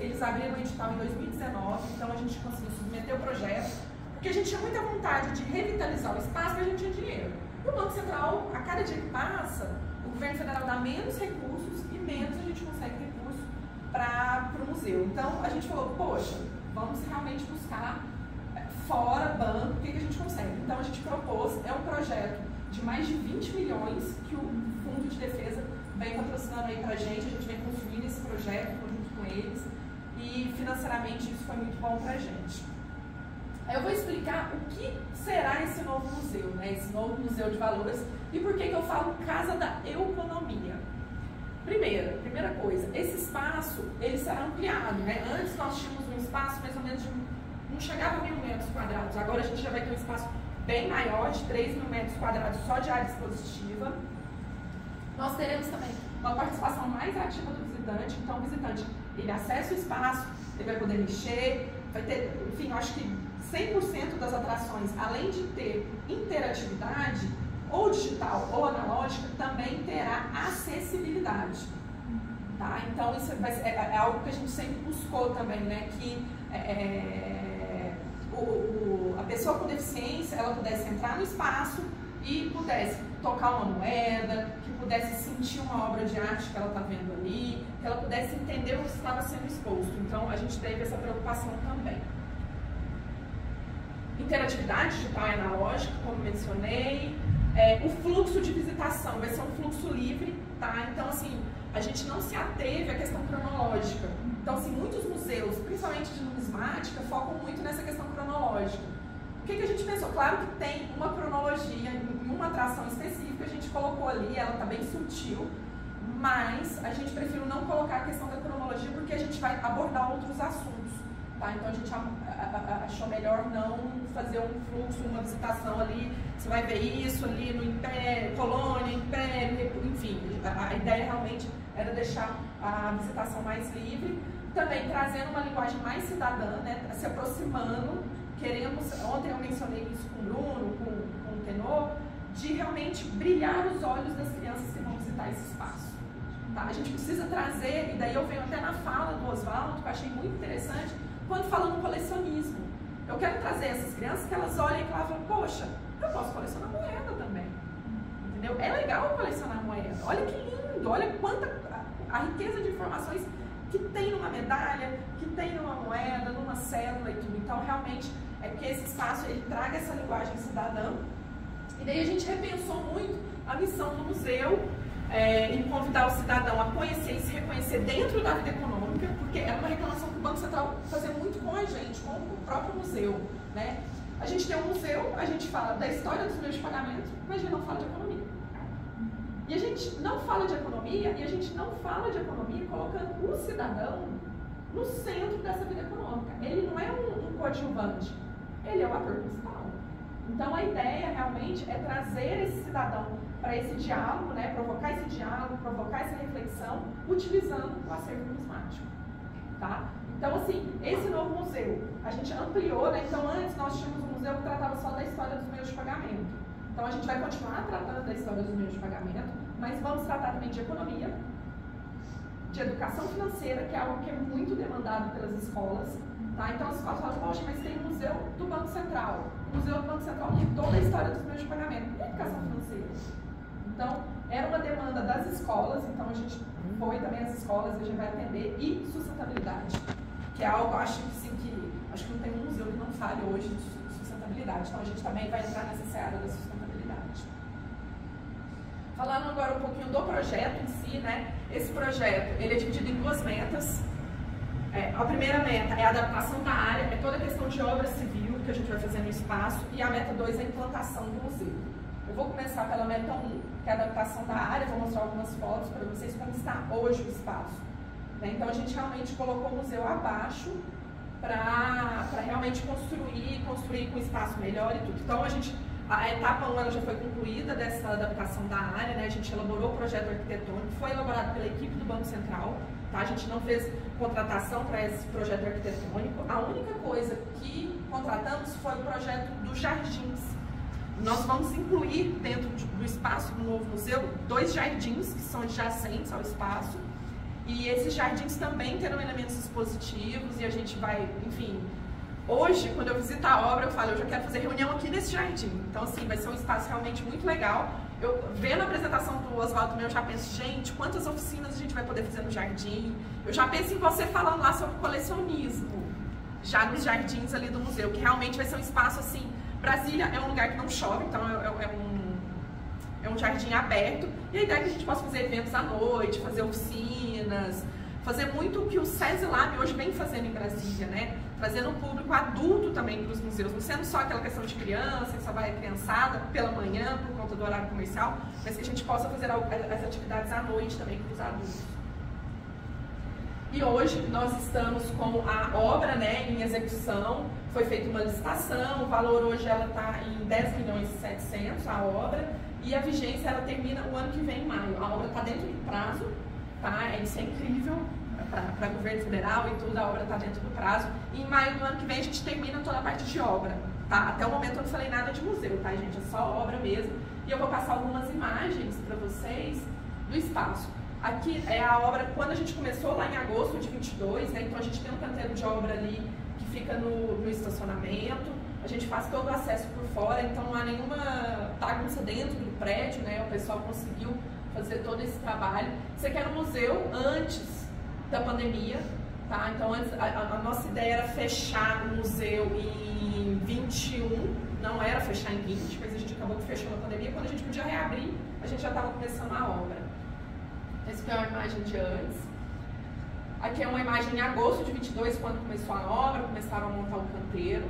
eles abriram o edital em 2019, então a gente conseguiu submeter o projeto, porque a gente tinha muita vontade de revitalizar o espaço, mas a gente tinha dinheiro. E o Banco Central, a cada dia que passa, o governo federal dá menos recursos e menos a gente consegue recurso para o museu. Então a gente falou, poxa, vamos realmente buscar fora banco, o que a gente consegue. Então a gente propôs, é um projeto de mais de 20 milhões que o Fundo de Defesa vem patrocinando aí pra gente, a gente vem construindo esse projeto junto com eles e financeiramente isso foi muito bom pra gente. Eu vou explicar o que será esse novo museu, né? Esse novo Museu de Valores e por que eu falo Casa da Economia. Primeira coisa, esse espaço ele será ampliado, né? Antes nós tínhamos um espaço mais ou menos de, não chegava a 1.000 metros quadrados, agora a gente já vai ter um espaço bem maior, de 3.000 metros quadrados só de área expositiva. Nós teremos também uma participação mais ativa do visitante, então o visitante ele acessa o espaço, ele vai poder mexer, vai ter, enfim, eu acho que 100% das atrações, além de ter interatividade, ou digital ou analógica, também terá acessibilidade. Tá? Então isso é algo que a gente sempre buscou também, né? Que a pessoa com deficiência ela pudesse entrar no espaço e pudesse tocar uma moeda, que pudesse sentir uma obra de arte que ela está vendo ali, que ela pudesse entender o que estava sendo exposto. Então a gente teve essa preocupação também. Interatividade digital e analógica, como mencionei. O fluxo de visitação vai ser um fluxo livre, tá? Então, assim, a gente não se ateve à questão cronológica. Então, assim, muitos museus, principalmente de numismática, focam muito nessa questão cronológica. O que a gente pensou? Claro que tem uma cronologia em uma atração específica, a gente colocou ali, ela está bem sutil, mas a gente preferiu não colocar a questão da cronologia porque a gente vai abordar outros assuntos. Tá? Então a gente achou melhor não fazer um fluxo, uma visitação ali, você vai ver isso ali no Império, Colônia, Império, enfim, a ideia realmente era deixar a visitação mais livre, também trazendo uma linguagem mais cidadã, né, se aproximando, queremos, ontem eu mencionei isso com o Bruno, com o Tenor, de realmente brilhar os olhos das crianças que vão visitar esse espaço. Tá? A gente precisa trazer, e daí eu venho até na fala do Oswaldo, que eu achei muito interessante, quando fala no colecionismo. Eu quero trazer essas crianças que elas olhem e falam, poxa, eu posso colecionar moeda também. Entendeu? É legal colecionar moeda. Olha que lindo, olha quanta a riqueza de informações que tem numa medalha, que tem numa moeda, numa cédula e tudo. Então, realmente, é porque esse espaço ele traga essa linguagem cidadã. E daí a gente repensou muito a missão do museu, em convidar o cidadão a conhecer e se reconhecer dentro da vida econômica, porque era uma reclamação que o Banco Central fazia muito com a gente, com o próprio museu, né? A gente tem um museu, a gente fala da história dos meios de pagamento, mas a gente não fala de economia. E a gente não fala de economia, e a gente não fala de economia colocando o cidadão no centro dessa vida econômica. Ele não é um coadjuvante, ele é o ator principal. Então a ideia realmente é trazer esse cidadão para esse diálogo, né, provocar esse diálogo, provocar essa reflexão, utilizando o acervo numismático. Tá? Então, assim, esse novo museu, a gente ampliou, né? Então antes nós tínhamos um museu que tratava só da história dos meios de pagamento. Então a gente vai continuar tratando da história dos meios de pagamento, mas vamos tratar também de economia, de educação financeira, que é algo que é muito demandado pelas escolas. Tá? Então as escolas falam, poxa, mas tem o Museu do Banco Central. O Museu do Banco Central tem toda a história dos meios de pagamento. E a educação financeira? Então, era uma demanda das escolas, então a gente foi também às escolas, a gente vai atender, e sustentabilidade, que é algo, acho que não tem um museu que não fale hoje de sustentabilidade, então a gente também vai entrar nessa seara da sustentabilidade. Falando agora um pouquinho do projeto em si, né? Esse projeto, ele é dividido em duas metas. A primeira meta é a adaptação da área, é toda a questão de obra civil que a gente vai fazer no espaço, e a meta 2 é a implantação do museu. Eu vou começar pela meta 1, que é a adaptação da área, vou mostrar algumas fotos para vocês como está hoje o espaço. Então a gente realmente colocou o museu abaixo para realmente construir com espaço melhor e tudo. Então a etapa 1 ela já foi concluída dessa adaptação da área, né? A gente elaborou o projeto arquitetônico, foi elaborado pela equipe do Banco Central, tá? A gente não fez contratação para esse projeto arquitetônico, a única coisa que contratamos foi o projeto dos jardins. Nós vamos incluir dentro do espaço do novo museu 2 jardins que são adjacentes ao espaço E esses jardins também terão elementos expositivos e a gente vai, enfim... Hoje, quando eu visito a obra, eu falo, eu já quero fazer reunião aqui nesse jardim. Então, assim, vai ser um espaço realmente muito legal. Eu, vendo a apresentação do Oswaldo, eu já penso, gente, quantas oficinas a gente vai poder fazer no jardim? Eu já penso em você falando lá sobre colecionismo, já nos jardins ali do museu, que realmente vai ser um espaço, assim... Brasília é um lugar que não chove, então é um jardim aberto. E a ideia é que a gente possa fazer eventos à noite, fazer oficinas, fazer muito o que o SESI Lab hoje vem fazendo em Brasília, né? Trazendo um público adulto também para os museus, não sendo só aquela questão de criança, que só vai criançada pela manhã por conta do horário comercial, mas que a gente possa fazer as atividades à noite também para os adultos. E hoje nós estamos com a obra, né, em execução, foi feita uma licitação, o valor hoje ela está em 10.700.000 a obra, e a vigência ela termina o ano que vem, em maio. A obra está dentro do prazo, tá? Isso é incrível para o governo federal e tudo, a obra está dentro do prazo. E em maio do ano que vem a gente termina toda a parte de obra, tá? Até o momento eu não falei nada de museu, tá, gente? É só obra mesmo. E eu vou passar algumas imagens para vocês do espaço. Aqui é a obra, quando a gente começou lá em agosto de 22, né? Então a gente tem um canteiro de obra ali que fica no estacionamento. A gente faz todo o acesso por fora, então não há nenhuma bagunça dentro do prédio, né? O pessoal conseguiu fazer todo esse trabalho. Isso aqui era um museu antes da pandemia, tá? Então antes, a nossa ideia era fechar o museu em 21, não era fechar em 20, mas a gente acabou que fechou na pandemia. Quando a gente podia reabrir, a gente já estava começando a obra. Essa aqui é uma imagem de antes. Aqui é uma imagem em agosto de 22, quando começou a obra, começaram a montar o canteiro.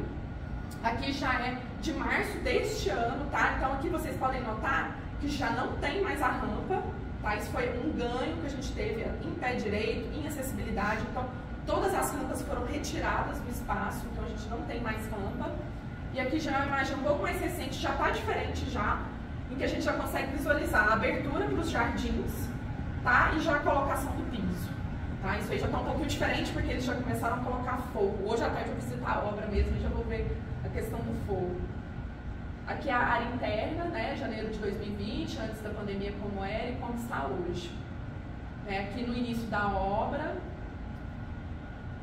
Aqui já é de março deste ano, tá? Então aqui vocês podem notar que já não tem mais a rampa, tá? Isso foi um ganho que a gente teve em pé direito, em acessibilidade. Então todas as rampas foram retiradas do espaço, então a gente não tem mais rampa. E aqui já é uma imagem um pouco mais recente, já está diferente já, em que a gente já consegue visualizar a abertura para os jardins, tá? E já a colocação do piso. Tá? Isso aí já está um pouquinho diferente porque eles já começaram a colocar fogo. Hoje à tarde eu vou visitar a obra mesmo e já vou ver a questão do fogo. Aqui é a área interna, né? Janeiro de 2020, antes da pandemia como era e como está hoje. Aqui no início da obra,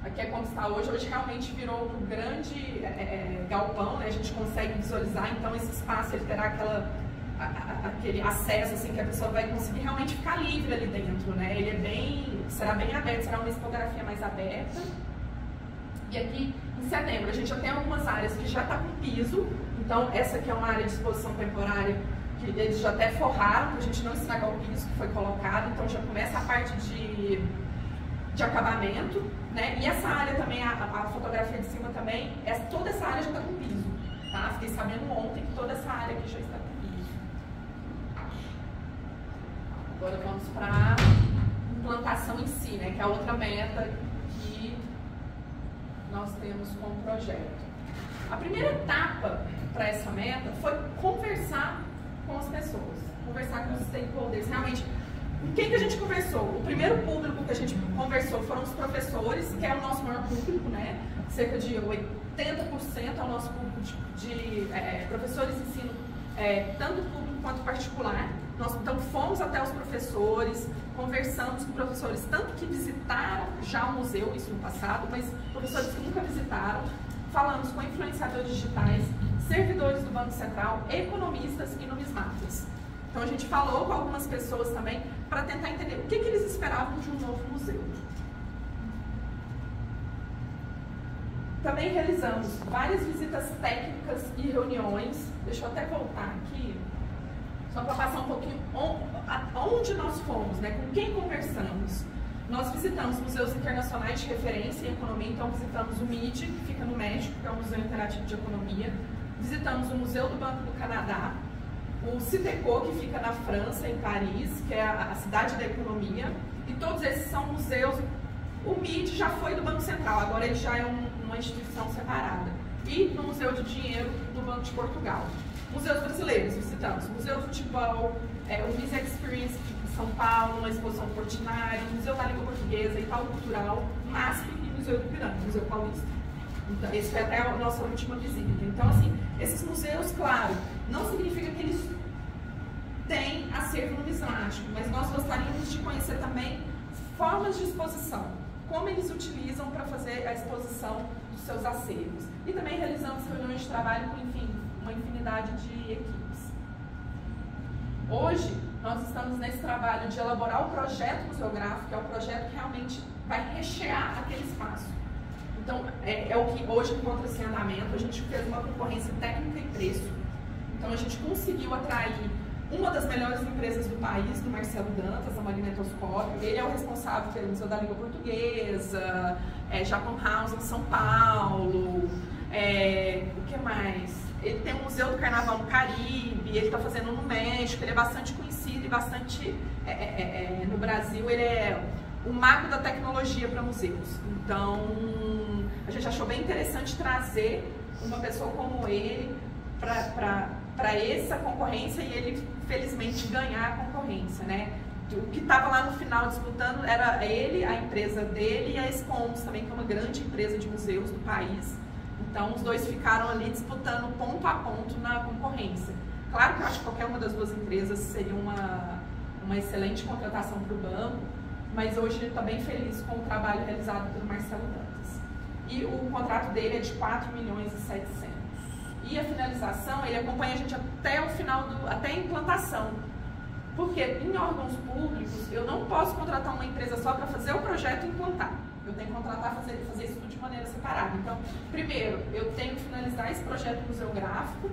aqui é como está hoje. Hoje realmente virou um grande galpão, né? A gente consegue visualizar, então esse espaço ele terá aquele acesso assim que a pessoa vai conseguir realmente ficar livre ali dentro, né? Ele será bem aberto, será uma expografia mais aberta. E aqui em setembro a gente já tem algumas áreas que já está com piso, então essa aqui é uma área de exposição temporária que eles já até forraram para a gente não estragar o piso que foi colocado, então já começa a parte de acabamento, né? E essa área também, a fotografia de cima também, toda essa área já está com piso, tá? Fiquei sabendo ontem que toda essa área aqui já está com piso. Agora vamos para a implantação em si, né, que é a outra meta que nós temos com o projeto. A primeira etapa para essa meta foi conversar com as pessoas, conversar com os stakeholders. Realmente, com quem que a gente conversou? O primeiro público que a gente conversou foram os professores, que é o nosso maior público, né? Cerca de 80% é o nosso público de professores de ensino, tanto público quanto particular. Nós então fomos até os professores, conversamos com professores, tanto que visitaram já o museu, isso no passado, mas professores que nunca visitaram. Falamos com influenciadores digitais, servidores do Banco Central, economistas e numismatas. Então a gente falou com algumas pessoas também para tentar entender o que eles esperavam de um novo museu. Também realizamos várias visitas técnicas e reuniões. Deixa eu até voltar aqui, só para passar um pouquinho onde nós fomos, né? Com quem conversamos. Nós visitamos museus internacionais de referência em economia, então visitamos o MIT, que fica no México, que é um museu interativo de economia. Visitamos o Museu do Banco do Canadá, o Citeco, que fica na França, em Paris, que é a cidade da economia, e todos esses são museus. O MIT já foi do Banco Central, agora ele já é uma instituição separada. E no Museu de Dinheiro do Banco de Portugal. Museus brasileiros visitamos, Museu do Futebol, o Visa Experience de São Paulo, uma exposição Portinari, Museu da Língua Portuguesa, Itaú Cultural, MASP e Museu do Ipiranga, Museu Paulista. Então, esse foi até a nossa última visita. Então, assim, esses museus, claro, não significa que eles têm acervo numismático, mas nós gostaríamos de conhecer também formas de exposição, como eles utilizam para fazer a exposição dos seus acervos. E também realizamos reuniões de trabalho com, enfim, uma infinidade de equipes. Hoje, nós estamos nesse trabalho de elaborar o projeto museográfico, que é o projeto que realmente vai rechear aquele espaço. Então, é o que hoje encontra-se em andamento. A gente fez uma concorrência técnica e preço. Então, a gente conseguiu atrair uma das melhores empresas do país, do Marcelo Dantas, da Magnetoscópio. Ele é o responsável pelo Museu da Língua Portuguesa, Japan House em São Paulo, o que mais? Ele tem um Museu do Carnaval no Caribe, ele está fazendo no México, ele é bastante conhecido e bastante... no Brasil, ele é o mago da tecnologia para museus. Então, a gente achou bem interessante trazer uma pessoa como ele para essa concorrência e ele, felizmente, ganhar a concorrência, né? O que estava lá no final disputando era ele, a empresa dele e a Expoms também, que é uma grande empresa de museus do país. Então, os dois ficaram ali disputando ponto a ponto na concorrência. Claro que eu acho que qualquer uma das duas empresas seria uma excelente contratação para o banco, mas hoje ele está bem feliz com o trabalho realizado pelo Marcelo Dantas. E o contrato dele é de 4 milhões e 700. E a finalização, ele acompanha a gente até o final, até a implantação. Porque em órgãos públicos, eu não posso contratar uma empresa só para fazer o projeto e implantar. Eu tenho que contratar, fazer isso tudo de maneira separada. Então, primeiro, eu tenho que finalizar esse projeto museográfico,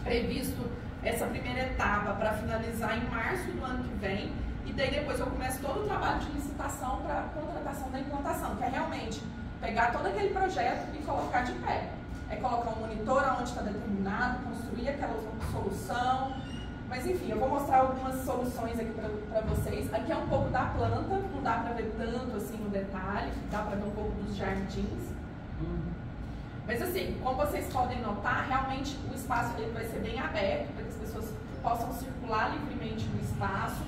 previsto essa primeira etapa para finalizar em março do ano que vem, e daí depois eu começo todo o trabalho de licitação para a contratação da implantação, que é realmente pegar todo aquele projeto e colocar de pé. É colocar um monitor onde está determinado, construir aquela solução. Mas enfim, eu vou mostrar algumas soluções aqui para vocês. Aqui é um pouco da planta, não dá para ver tanto assim no detalhe, dá para ver um pouco dos jardins. Mas assim, como vocês podem notar, realmente o espaço ele vai ser bem aberto para que as pessoas possam circular livremente no espaço.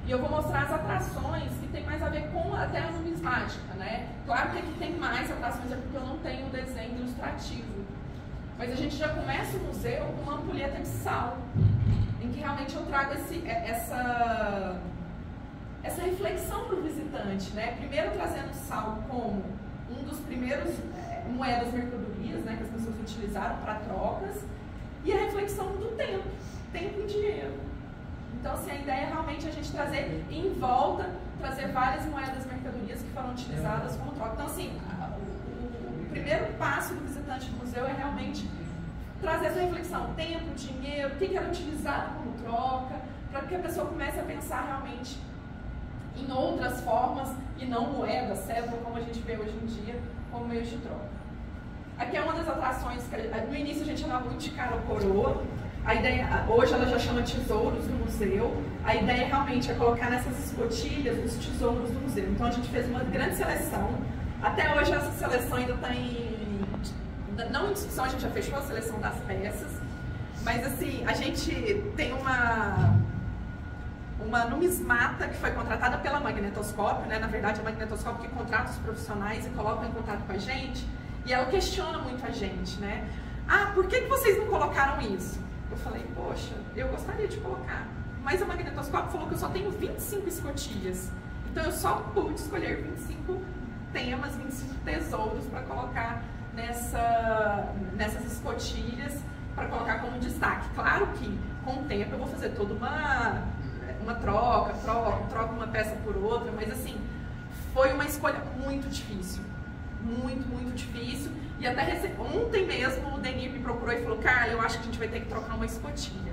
E eu vou mostrar as atrações que tem mais a ver com até a numismática, né? Claro que aqui tem mais atrações, é porque eu não tenho o desenho ilustrativo. Mas a gente já começa o museu com uma ampulheta de sal, em que realmente eu trago essa reflexão para o visitante, né? Primeiro trazendo sal como um dos primeiros moedas mercadorias, né, que as pessoas utilizaram para trocas, e a reflexão do tempo e dinheiro. Então, assim, a ideia é realmente a gente trazer em volta, trazer várias moedas mercadorias que foram utilizadas como troca. Então, assim, o primeiro passo do visitante do museu é realmente trazer essa reflexão, tempo, dinheiro, o que era utilizado como troca, para que a pessoa comece a pensar realmente em outras formas e não moeda, cédula, como a gente vê hoje em dia, como meio de troca. Aqui é uma das atrações que no início a gente chamava muito de cara ou coroa. A ideia, hoje ela já chama tesouros do museu. A ideia realmente é colocar nessas escotilhas os tesouros do museu. Então a gente fez uma grande seleção. Até hoje essa seleção ainda está não em discussão, a gente já fechou a seleção das peças. Mas assim, a gente tem uma numismata que foi contratada pela Magnetoscópio, né? Na verdade, a Magnetoscópio que contrata os profissionais e coloca em contato com a gente, e ela questiona muito a gente, né? Ah, por que vocês não colocaram isso? Eu falei, poxa, eu gostaria de colocar, mas a Magnetoscópio falou que eu só tenho 25 escotilhas, então eu só pude escolher 25 temas, 25 tesouros para colocar nessas escotilhas, para colocar como destaque. Claro que, com o tempo, eu vou fazer toda uma troca uma peça por outra, mas assim, foi uma escolha muito difícil, muito difícil, e até ontem mesmo o Denis me procurou e falou, Carla, eu acho que a gente vai ter que trocar uma escotilha.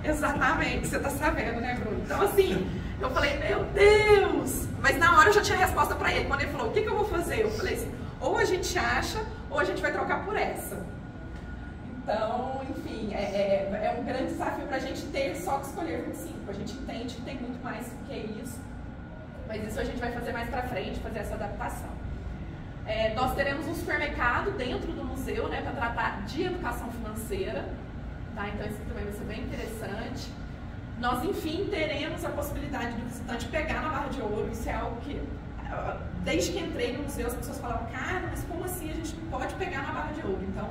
Exatamente, você tá sabendo, né, Bruno? Então assim, eu falei, meu Deus, mas na hora eu já tinha a resposta para ele. Quando ele falou, o que eu vou fazer? Eu falei assim, ou a gente acha, ou a gente vai trocar por essa. Então, enfim, é um grande desafio para a gente ter só que escolher 25. A gente entende que tem muito mais do que isso, mas isso a gente vai fazer mais para frente, fazer essa adaptação. Nós teremos um supermercado dentro do museu, né, para tratar de educação financeira, tá? Então isso também vai ser bem interessante. Nós, enfim, teremos a possibilidade do visitante pegar na barra de ouro. Isso é algo que, desde que entrei no museu, as pessoas falavam, cara, mas como assim a gente não pode pegar na barra de ouro? Então,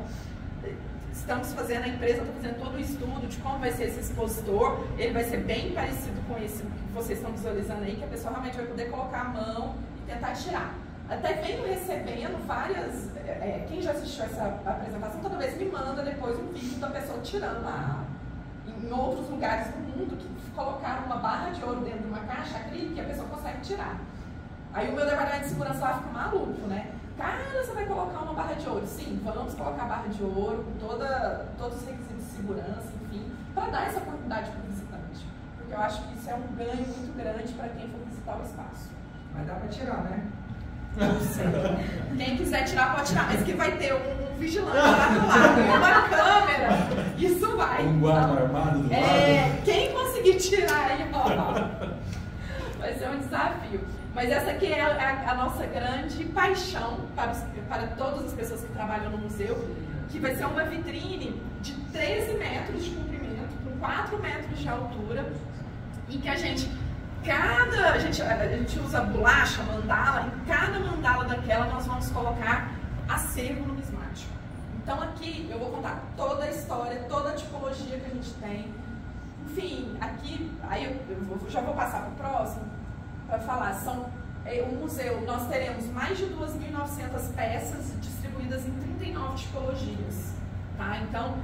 estamos fazendo, a empresa está fazendo todo o estudo de como vai ser esse expositor, ele vai ser bem parecido com esse que vocês estão visualizando aí, que a pessoa realmente vai poder colocar a mão e tentar tirar. Até venho recebendo várias, quem já assistiu essa apresentação, toda vez me manda depois um vídeo da pessoa tirando lá em outros lugares do mundo, que colocaram uma barra de ouro dentro de uma caixa acrílica e a pessoa consegue tirar. Aí o meu departamento de segurança lá fica maluco, né? Cara, você vai colocar uma barra de ouro? Sim, vamos colocar a barra de ouro com todos os requisitos de segurança, enfim, para dar essa oportunidade para o visitante. Porque eu acho que isso é um ganho muito grande para quem for visitar o espaço. Mas dá para tirar, né? Não sei. Quem quiser tirar, pode tirar, mas que vai ter um vigilante lá do lado, uma câmera, isso vai. Um guarda armado do lado. Quem conseguir tirar aí, ó, vai ser um desafio. Mas essa aqui é a nossa grande paixão para todas as pessoas que trabalham no museu, que vai ser uma vitrine de 13 metros de comprimento, com 4 metros de altura, e que a gente usa bolacha, mandala, em cada mandala daquela nós vamos colocar acervo numismático. Então aqui eu vou contar toda a história, toda a tipologia que a gente tem. Enfim, aqui, aí eu já vou passar para o próximo, para falar, o museu, nós teremos mais de 2.900 peças distribuídas em 39 tipologias, tá? Então,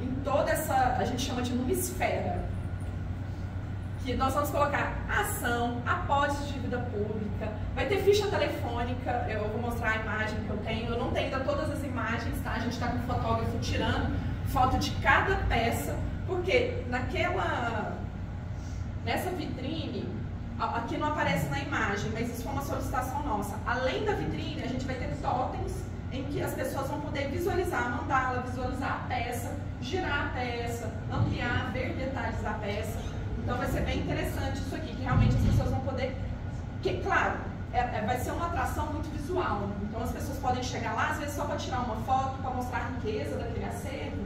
em toda essa, a gente chama de numisfera, que nós vamos colocar ação, apólices de dívida pública, vai ter ficha telefônica, eu vou mostrar a imagem que eu tenho, eu não tenho ainda todas as imagens, tá? A gente está com o fotógrafo tirando foto de cada peça, porque nessa vitrine, aqui não aparece na imagem, mas isso foi uma solicitação nossa. Além da vitrine, a gente vai ter totens em que as pessoas vão poder visualizar a mandala, visualizar a peça, girar a peça, ampliar, ver detalhes da peça. Então vai ser bem interessante isso aqui, que realmente as pessoas vão poder... Porque, claro, vai ser uma atração muito visual. Então as pessoas podem chegar lá, às vezes só para tirar uma foto, para mostrar a riqueza daquele acervo,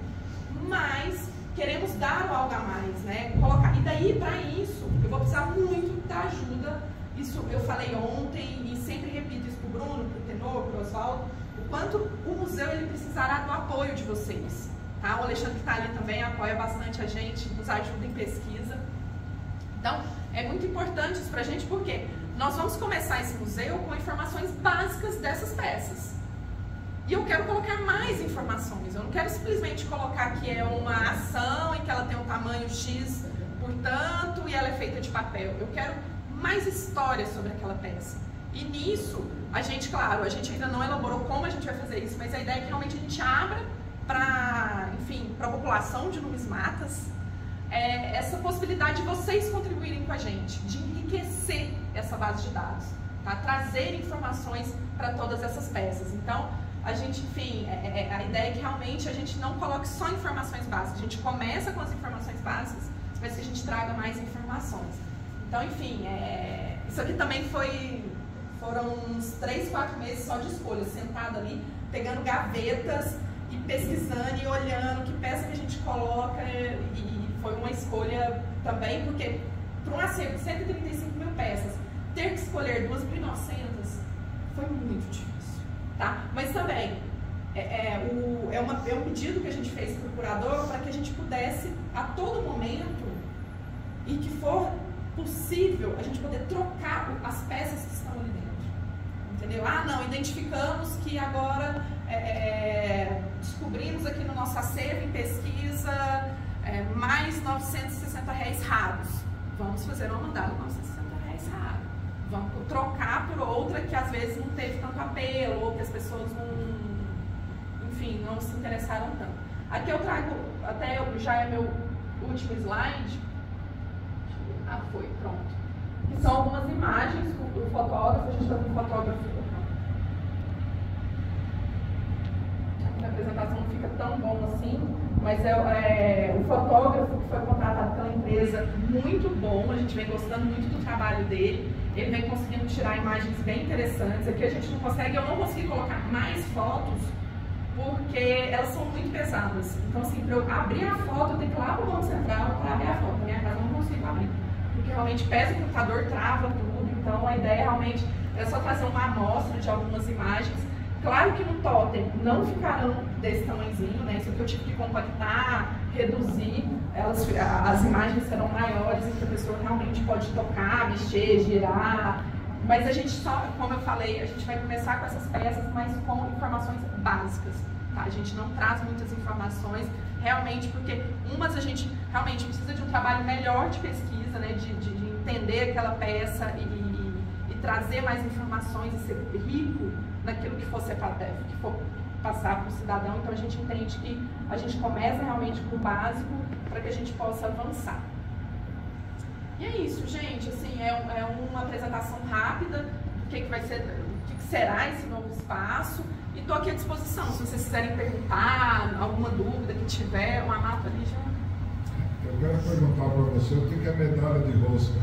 mas queremos dar o algo a mais, né? E daí, para isso, eu vou precisar muito da ajuda. Isso eu falei ontem e sempre repito isso para o Bruno, para o Tenor, para o Oswaldo, o quanto o museu ele precisará do apoio de vocês. Tá? O Alexandre que está ali também apoia bastante a gente, nos ajuda em pesquisa. Então, é muito importante isso para a gente, porque nós vamos começar esse museu com informações básicas dessas peças. E eu quero colocar mais informações, eu não quero simplesmente colocar que é uma ação e que ela tem um tamanho X, portanto, e ela é feita de papel. Eu quero mais história sobre aquela peça. E nisso, a gente ainda não elaborou como a gente vai fazer isso, mas a ideia é que realmente a gente abra para a população de numismatas, essa possibilidade de vocês contribuírem com a gente, de enriquecer essa base de dados, tá? Trazer informações para todas essas peças. Então, a gente, a ideia é que realmente a gente não coloque só informações básicas, a gente começa com as informações básicas, mas que a gente traga mais informações. Então, enfim, isso aqui também foram uns 3, 4 meses só de escolha, sentada ali, pegando gavetas e pesquisando e olhando que peça que a gente coloca, e foi uma escolha também, porque para um acervo de 135 mil peças, ter que escolher 2.900 foi muito difícil. Tá? Mas também é um pedido que a gente fez para o curador para que a gente pudesse, a todo momento, e que for possível, a gente poder trocar as peças que estão ali dentro. Entendeu? Ah, não, identificamos que agora descobrimos aqui no nosso acervo em pesquisa mais R$960 raros. Vamos fazer uma mandala de R$960 raros. Vamos trocar por outra que às vezes não teve tanto apelo, ou que as pessoas não se interessaram tanto. Aqui eu trago, já é meu último slide. Pronto. Que são algumas imagens do fotógrafo, a gente está com um fotógrafo. Aqui na apresentação não fica tão bom assim, mas o fotógrafo que foi contratado pela empresa, muito bom, a gente vem gostando muito do trabalho dele. Ele vem conseguindo tirar imagens bem interessantes. Aqui a gente não consegue, eu não consegui colocar mais fotos porque elas são muito pesadas. Então, assim, para eu abrir a foto, eu tenho que ir lá para o banco central para abrir a foto. Na minha casa eu não consigo abrir, porque realmente pesa o computador, trava tudo. Então, a ideia realmente é só trazer uma amostra de algumas imagens. Claro que no totem não ficarão desse tamanhozinho, né? Isso aqui eu tive que compactar, reduzir, as imagens serão maiores, em que a pessoa realmente pode tocar, mexer, girar. Mas a gente só, como eu falei, a gente vai começar com essas peças, mas com informações básicas. Tá? A gente não traz muitas informações, realmente, porque umas a gente realmente precisa de um trabalho melhor de pesquisa, né? de entender aquela peça e trazer mais informações e ser rico naquilo que for passar para o cidadão. Então a gente entende que a gente começa realmente com o básico para que a gente possa avançar. E é isso, gente, assim, é uma apresentação rápida do que vai ser, do que será esse novo espaço, e estou aqui à disposição, se vocês quiserem perguntar, alguma dúvida que tiver, o Amato ali já... Eu quero perguntar para você o que é medalha de rosca.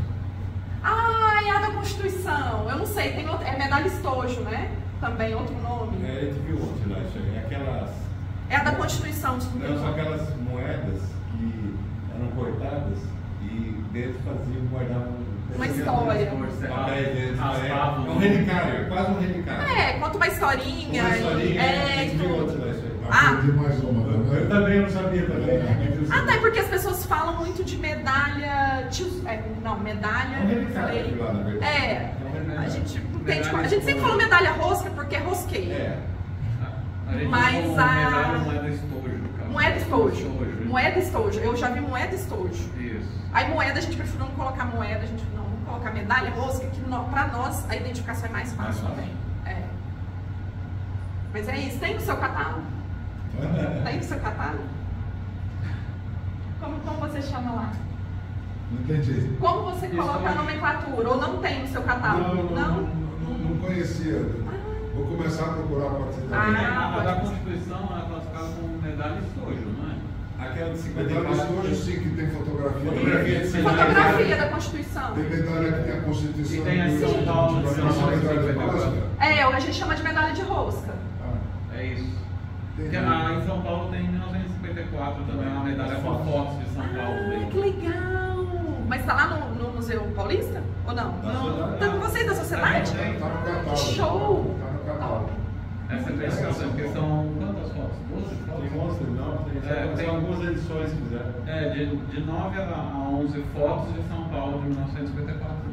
Ah, é a da Constituição, eu não sei, tem outra, é medalha estojo, né? Também, outro nome. É, a gente viu ontem lá, isso aí, aquelas... É a da Constituição, desculpa. Não, são aquelas moedas que eram cortadas e dentro faziam, guardavam... Uma história. É um relicário, quase um relicário. É, conta uma historinha. Uma historinha, a gente viu ontem lá, isso aí. Aprendi mais uma, né? Eu também não sabia também. Ah, tá, é porque as pessoas falam muito de medalha... Não, medalha... É um relicário lá, na verdade. A gente entende... A gente sempre falou medalha rosca porque é rosqueio. É. Mas a... Moeda estojo, cara. Moeda estojo. Moeda estojo. Eu já vi moeda estojo. Isso. Aí moeda, a gente preferiu não colocar moeda, a gente não, vamos colocar medalha rosca, que pra nós a identificação é mais fácil também. É. Mas é isso. Tem no seu catálogo? Tem no seu catálogo? Como você chama lá? Não entendi. Como você coloca a nomenclatura? Ou não tem no seu catálogo? Não conhecia. Vou começar a procurar a partir daí. A da Constituição é classificada como medalha estojo, não é? Aquela de Medalha 54. hoje sim que tem fotografia. Fotografia da Constituição. Tem medalha que tem a Constituição. E tem a de São Paulo, de de 1954. É, a gente chama de medalha de rosca. É isso. Tem. Em São Paulo tem 1954 também, uma medalha com fotos de São Paulo. Ah, que legal! Mas tá lá no Museu Paulista? Ou não? Não. Tá com vocês da sociedade? Tá no catálogo. Show! Tá no catálogo. Essa é bem interessante, porque são quantas fotos? 12 fotos? Tem 11, não? Tem algumas edições que fizeram. De 9 a 11 fotos de São Paulo de 1954.